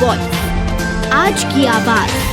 Voice, आज की आवाज।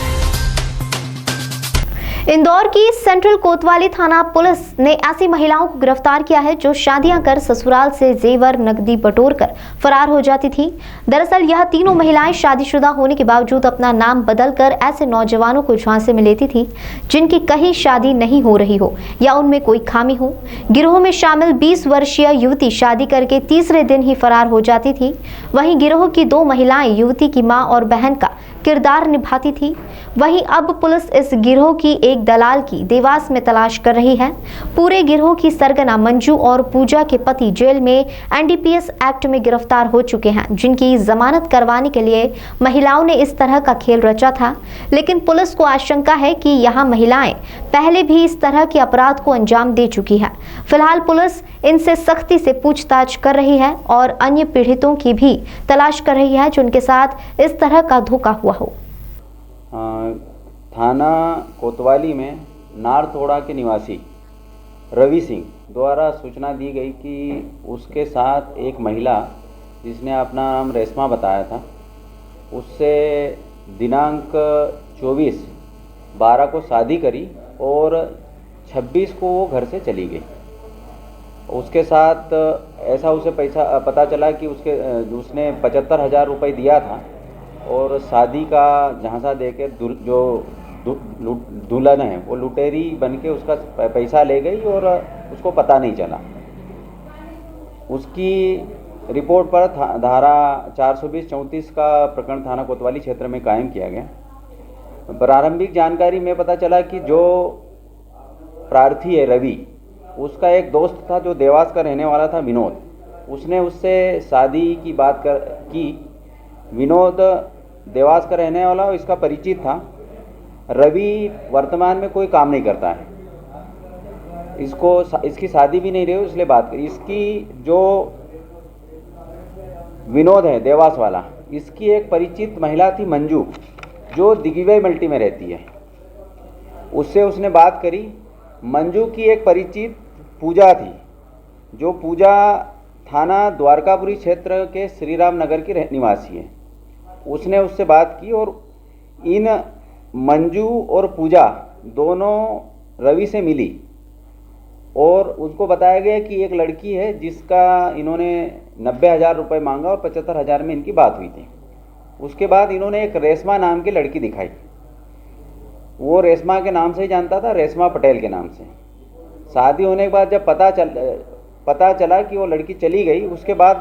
इंदौर की सेंट्रल कोतवाली थाना पुलिस ने ऐसी महिलाओं को गिरफ्तार किया है जो शादियां कर ससुराल से जेवर नकदी बटोरकर फरार हो जाती थी। दरअसल यह तीनों महिलाएं शादीशुदा होने के बावजूद अपना नाम बदलकर ऐसे नौजवानों को झांसे में लेती थी जिनकी कहीं शादी नहीं हो रही हो या उनमें कोई खामी हो। गिरोह में शामिल 20 वर्षीय युवती शादी करके तीसरे दिन ही फरार हो जाती थी। वहीं गिरोह की 2 महिलाएं युवती की मां और बहन का किरदार निभाती थी। वहीं अब पुलिस इस गिरोह की एक दलाल की देवास में तलाश कर रही है। पूरे गिरोह की सरगना मंजू और पूजा के पति जेल में एनडीपीएस एक्ट में गिरफ्तार हो चुके हैं, जिनकी जमानत करवाने के लिए महिलाओं ने इस तरह का खेल रचा था। लेकिन पुलिस को आशंका है कि यहां महिलाएं पहले भी इस तरह के अपराध को अंजाम दे चुकी है। फिलहाल पुलिस इनसे सख्ती से पूछताछ कर रही है और अन्य पीड़ितों की भी तलाश कर रही है जिनके साथ इस तरह का धोखा हुआ हो। थाना कोतवाली में नारतोड़ा के निवासी रवि सिंह द्वारा सूचना दी गई कि उसके साथ एक महिला जिसने अपना नाम रेशमा बताया था, उससे दिनांक 24/12 को शादी करी और 26 को वो घर से चली गई। उसके साथ ऐसा उसे पैसा पता चला कि उसने 75,000 रुपये दिया था और शादी का झांसा देकर जो दुल्हन है वो लुटेरी बन के उसका पैसा ले गई और उसको पता नहीं चला। उसकी रिपोर्ट पर धारा 420-34 का प्रकरण थाना कोतवाली क्षेत्र में कायम किया गया। प्रारंभिक जानकारी में पता चला कि जो प्रार्थी है रवि, उसका एक दोस्त था जो देवास का रहने वाला था विनोद। उसने उससे शादी की बात की। विनोद देवास का रहने वाला, इसका परिचित था। रवि वर्तमान में कोई काम नहीं करता है, इसकी शादी भी नहीं रही, इसलिए बात करी। इसकी जो विनोद है देवास वाला, इसकी एक परिचित महिला थी मंजू, जो दिग्विजय मल्टी में रहती है। उससे उसने बात करी। मंजू की एक परिचित पूजा थी, जो पूजा थाना द्वारकापुरी क्षेत्र के श्री राम नगर की निवासी है। उसने उससे बात की और इन मंजू और पूजा दोनों रवि से मिली और उसको बताया गया कि एक लड़की है जिसका इन्होंने 90,000 रुपये मांगा और 75,000 में इनकी बात हुई थी। उसके बाद इन्होंने एक रेशमा नाम की लड़की दिखाई। वो रेशमा के नाम से ही जानता था, रेशमा पटेल के नाम से। शादी होने के बाद जब पता चला कि वो लड़की चली गई, उसके बाद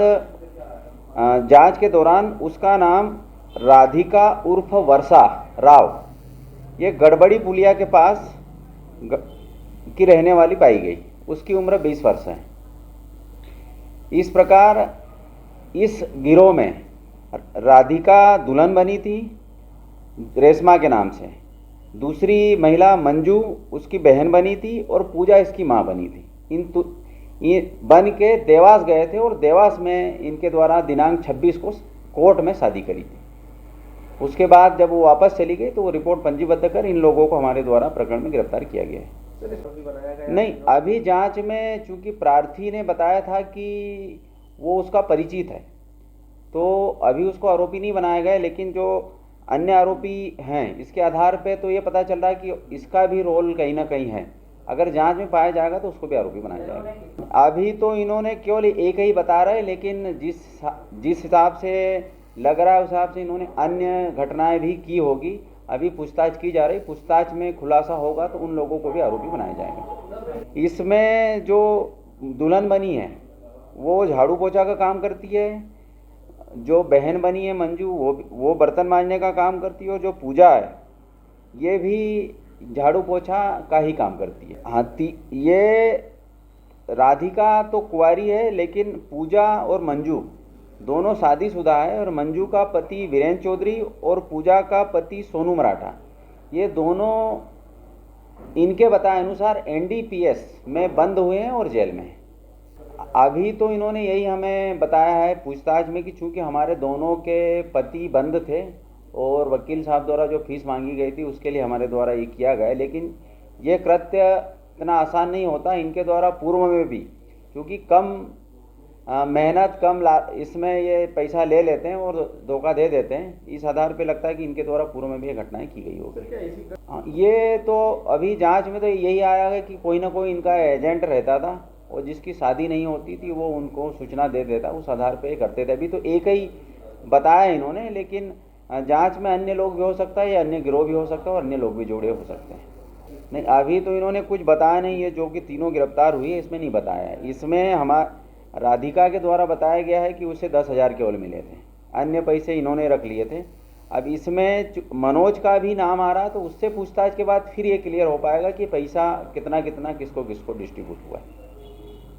जांच के दौरान उसका नाम राधिका उर्फ वर्षा राव, ये गड़बड़ी पुलिया के पास की रहने वाली पाई गई। उसकी उम्र 20 वर्ष है। इस प्रकार इस गिरोह में राधिका दुल्हन बनी थी रेशमा के नाम से, दूसरी महिला मंजू उसकी बहन बनी थी और पूजा इसकी मां बनी थी। ये बन के देवास गए थे और देवास में इनके द्वारा दिनांक 26 को कोर्ट में शादी करी थी। उसके बाद जब वो वापस चली गई तो वो रिपोर्ट पंजीबद्ध कर इन लोगों को हमारे द्वारा प्रकरण में गिरफ्तार किया गया है। नहीं, अभी जांच में चूंकि प्रार्थी ने बताया था कि वो उसका परिचित है, तो अभी उसको आरोपी नहीं बनाया गया। लेकिन जो अन्य आरोपी हैं, इसके आधार पे तो ये पता चल रहा है कि इसका भी रोल कहीं ना कहीं है। अगर जांच में पाया जाएगा तो उसको भी आरोपी बनाया जाएगा। अभी तो इन्होंने केवल एक ही बता रहे हैं, लेकिन जिस हिसाब से लग रहा है उस हिसाब से इन्होंने अन्य घटनाएं भी की होगी। अभी पूछताछ की जा रही, पूछताछ में खुलासा होगा तो उन लोगों को भी आरोपी बनाया जाएगा। इसमें जो दुल्हन बनी है वो झाड़ू पोछा का काम करती है, जो बहन बनी है मंजू वो बर्तन मांजने का काम करती है, और जो पूजा है ये भी झाड़ू पोछा का ही काम करती है। हाँ, ये राधिका तो कुंवारी है, लेकिन पूजा और मंजू दोनों शादीशुदा है। और मंजू का पति वीरेंद्र चौधरी और पूजा का पति सोनू मराठा, ये दोनों इनके बताए अनुसार एनडीपीएस में बंद हुए हैं और जेल में हैं। अभी तो इन्होंने यही हमें बताया है पूछताछ में कि चूँकि हमारे दोनों के पति बंद थे और वकील साहब द्वारा जो फीस मांगी गई थी उसके लिए हमारे द्वारा ये किया गया, लेकिन ये कृत्य इतना आसान नहीं होता। इनके द्वारा पूर्व में भी, क्योंकि कम मेहनत कम इसमें ये पैसा ले लेते हैं और धोखा दे देते हैं। इस आधार पे लगता है कि इनके द्वारा पूर्व में भी ये घटनाएं की गई होगी। हाँ, ये तो अभी जांच में तो यही आया है कि कोई ना कोई इनका एजेंट रहता था और जिसकी शादी नहीं होती थी वो उनको सूचना दे देता, उस आधार पे करते थे। अभी तो एक ही बताया इन्होंने, लेकिन जांच में अन्य लोग भी हो सकता है या अन्य गिरोह भी हो सकता है और अन्य लोग भी जुड़े हो सकते हैं। नहीं, अभी तो इन्होंने कुछ बताया नहीं है। जो कि तीनों गिरफ्तार हुई है इसमें नहीं बताया है। इसमें राधिका के द्वारा बताया गया है कि उसे 10,000 केवल मिले थे, अन्य पैसे इन्होंने रख लिए थे। अब इसमें मनोज का भी नाम आ रहा है, तो उससे पूछताछ के बाद फिर ये क्लियर हो पाएगा कि पैसा कितना कितना किसको किसको डिस्ट्रीब्यूट हुआ है।